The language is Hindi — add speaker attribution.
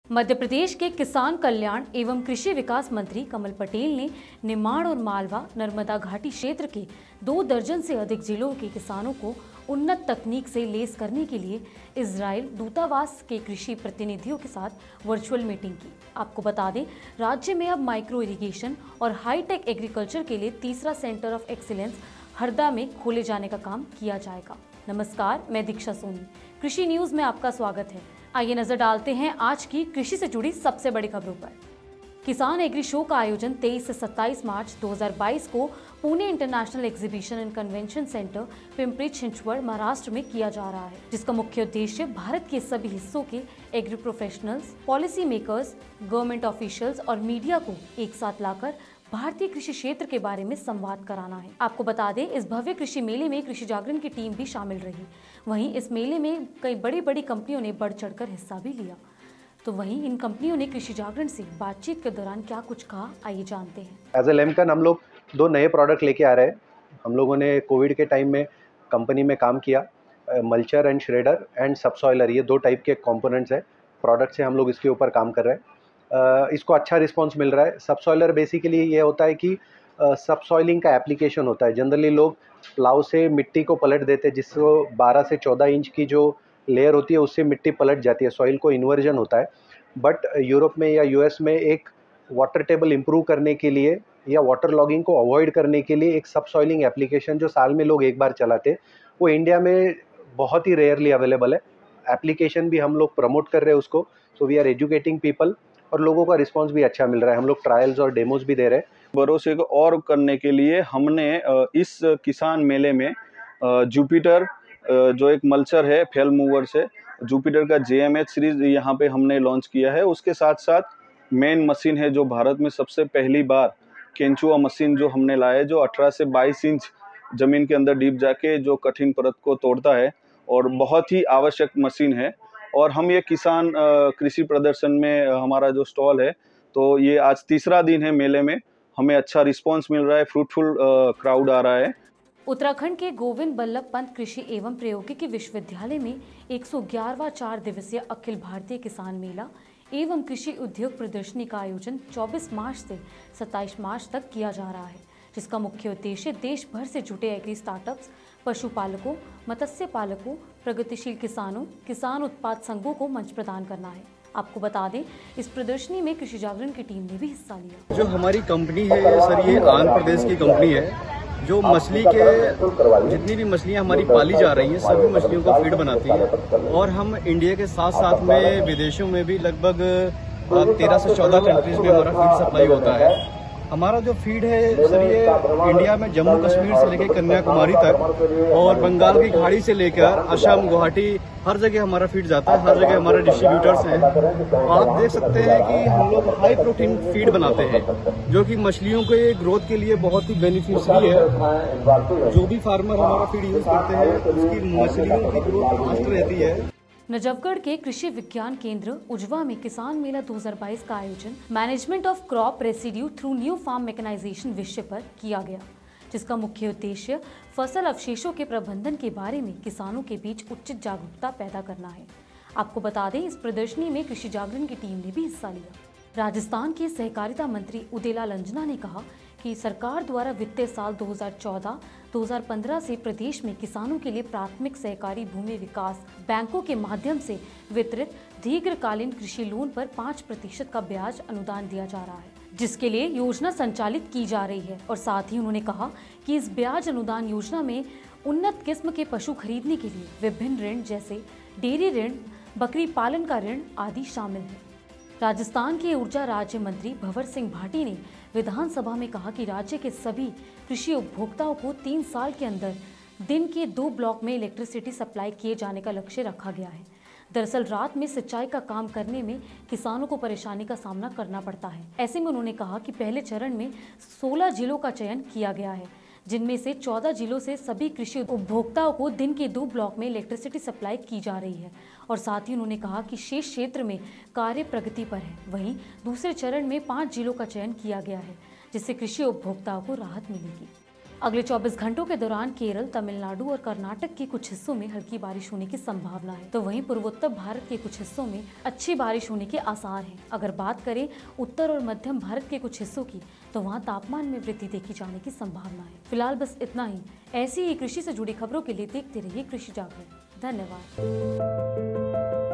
Speaker 1: मध्य प्रदेश के किसान कल्याण एवं कृषि विकास मंत्री कमल पटेल ने निमाड़ और मालवा नर्मदा घाटी क्षेत्र के 2 दर्जन से अधिक जिलों के किसानों को उन्नत तकनीक से लेस करने के लिए इजराइल दूतावास के कृषि प्रतिनिधियों के साथ वर्चुअल मीटिंग की। आपको बता दें, राज्य में अब माइक्रो इरिगेशन और हाईटेक एग्रीकल्चर के लिए तीसरा सेंटर ऑफ एक्सीलेंस हरदा में खोले जाने का काम किया जाएगा। नमस्कार, मैं दीक्षा सोनी, कृषि न्यूज में आपका स्वागत है। आइए नजर डालते हैं आज की कृषि से जुड़ी सबसे बड़ी खबरों पर। किसान एग्री शो का आयोजन 23 से 27 मार्च 2022 को Pune international exhibition and convention centre Pimpri Chinchwad Maharashtra में किया जा रहा है, जिसका मुख्य उद्देश्य भारत के सभी हिस्सों के agri professionals, policy makers, government officials और मीडिया को एक साथ लाकर भारतीय कृषि क्षेत्र के बारे में संवाद कराना है। आपको बता दें, इस भव्य कृषि मेले में कृषि जागरण की टीम भी शामिल रही। वहीं इस मेले में कई बड़ी कंपनियों ने बढ़ चढ़कर हिस्सा भी लिया। तो वहीं इन कंपनियों ने कृषि जागरण से बातचीत के दौरान क्या कुछ कहा, आइए जानते हैं।
Speaker 2: एज ए लेमकन हम लोग 2 नए प्रोडक्ट लेके आ रहे हैं। हम लोगों ने कोविड के टाइम में कंपनी में काम किया। Mulcher and shredder and subsoiler, ये 2 टाइप के कंपोनेंट्स है प्रोडक्ट से हम लोग इसके ऊपर काम कर रहे हैं। इसको अच्छा रिस्पांस मिल रहा है। सबसॉइलर बेसिकली ये होता है कि सबसॉइलिंग का एप्लीकेशन होता है। जनरली लोग प्लाव से मिट्टी को पलट देते हैं, जिसको 12 से 14 इंच की जो लेयर होती है उससे मिट्टी पलट जाती है, सॉइल को इन्वर्जन होता है। बट यूरोप में या यूएस में एक वाटर टेबल इम्प्रूव करने के लिए या वाटर लॉगिंग को अवॉइड करने के लिए एक सबसॉइलिंग एप्लीकेशन जो साल में लोग एक बार चलाते, वो इंडिया में बहुत ही रेयरली अवेलेबल है। एप्लीकेशन भी हम लोग प्रमोट कर रहे हैं उसको। So we are educating people और लोगों का रिस्पांस भी अच्छा मिल रहा है। हम लोग ट्रायल्स और डेमोज भी दे रहे हैं।
Speaker 3: भरोसे को और करने के लिए हमने इस किसान मेले में जुपिटर जो एक मल्चर है फेल मूवर से, जुपिटर का JMH सीरीज यहाँ पे हमने लॉन्च किया है। उसके साथ साथ मेन मशीन है जो भारत में सबसे पहली बार केंचुआ मशीन जो हमने लाया है, जो 18 से 22 इंच जमीन के अंदर डीप जाके जो कठिन परत को तोड़ता है और बहुत ही आवश्यक मशीन है। और हम ये किसान कृषि प्रदर्शन में हमारा जो स्टॉल है, तो ये आज तीसरा दिन है मेले में। हमें अच्छा रिस्पांस मिल रहा है, फ्रूटफुल क्राउड आ रहा है।
Speaker 1: उत्तराखंड के गोविंद बल्लभ पंत कृषि एवं प्रौद्योगिकी विश्वविद्यालय में 111वां 4 दिवसीय अखिल भारतीय किसान मेला एवं कृषि उद्योग प्रदर्शनी का आयोजन 24 मार्च से 27 मार्च तक किया जा रहा है, जिसका मुख्य उद्देश्य देश भर से जुटे एग्री स्टार्टअप्स, पशुपालकों, मत्स्य पालकों, प्रगतिशील किसानों, किसान उत्पाद संघों को मंच प्रदान करना है। आपको बता दें, इस प्रदर्शनी में कृषि जागरण की टीम ने भी हिस्सा लिया।
Speaker 4: जो हमारी कंपनी है सर, ये आंध्र प्रदेश की कंपनी है जो मछली के जितनी भी मछलियां हमारी पाली जा रही हैं सभी मछलियों का फीड बनाती है। और हम इंडिया के साथ साथ में विदेशों में भी लगभग 13 से 14 कंट्रीज में हमारा फीड सप्लाई होता है। हमारा जो फीड है सर, ये इंडिया में जम्मू कश्मीर से लेकर कन्याकुमारी तक और बंगाल की खाड़ी से लेकर असम, गुवाहाटी, हर जगह हमारा फीड जाता है। हर जगह हमारे डिस्ट्रीब्यूटर्स हैं। आप देख सकते हैं कि हम लोग हाई प्रोटीन फीड बनाते हैं, जो कि मछलियों के ग्रोथ के लिए बहुत ही बेनिफिशियरी है। जो भी फार्मर हमारा फीड यूज करते हैं उसकी मछलियों की ग्रोथ फास्ट रहती है।
Speaker 1: नजफगढ़ के कृषि विज्ञान केंद्र उजवा में किसान मेला 2022 का आयोजन management of crop residue through new farm mechanization विषय पर किया गया, जिसका मुख्य उद्देश्य फसल अवशेषों के प्रबंधन के बारे में किसानों के बीच उचित जागरूकता पैदा करना है। आपको बता दें, इस प्रदर्शनी में कृषि जागरण की टीम ने भी हिस्सा लिया। राजस्थान के सहकारिता मंत्री उदयलाल अंजना ने कहा कि सरकार द्वारा वित्तीय साल 2014-2015 से प्रदेश में किसानों के लिए प्राथमिक सहकारी भूमि विकास बैंकों के माध्यम से वितरित दीर्घकालीन कृषि लोन पर 5% का ब्याज अनुदान दिया जा रहा है, जिसके लिए योजना संचालित की जा रही है। और साथ ही उन्होंने कहा कि इस ब्याज अनुदान योजना में उन्नत किस्म के पशु खरीदने के लिए विभिन्न ऋण जैसे डेयरी ऋण, बकरी पालन का ऋण आदि शामिल है। राजस्थान के ऊर्जा राज्य मंत्री भंवर सिंह भाटी ने विधानसभा में कहा कि राज्य के सभी कृषि उपभोक्ताओं को 3 साल के अंदर दिन के 2 ब्लॉक में इलेक्ट्रिसिटी सप्लाई किए जाने का लक्ष्य रखा गया है। दरअसल रात में सिंचाई का काम करने में किसानों को परेशानी का सामना करना पड़ता है। ऐसे में उन्होंने कहा कि पहले चरण में 16 जिलों का चयन किया गया है, जिनमें से 14 जिलों से सभी कृषि उपभोक्ताओं को दिन के 2 ब्लॉक में इलेक्ट्रिसिटी सप्लाई की जा रही है। और साथ ही उन्होंने कहा कि शेष क्षेत्र में कार्य प्रगति पर है। वहीं दूसरे चरण में 5 जिलों का चयन किया गया है, जिससे कृषि उपभोक्ताओं को राहत मिलेगी। अगले 24 घंटों के दौरान केरल, तमिलनाडु और कर्नाटक के कुछ हिस्सों में हल्की बारिश होने की संभावना है, तो वहीं पूर्वोत्तर भारत के कुछ हिस्सों में अच्छी बारिश होने के आसार हैं। अगर बात करें उत्तर और मध्यम भारत के कुछ हिस्सों की, तो वहां तापमान में वृद्धि देखी जाने की संभावना है। फिलहाल बस इतना ही। ऐसी ही कृषि से जुड़ी खबरों के लिए देखते रहिए कृषि जागरण। धन्यवाद।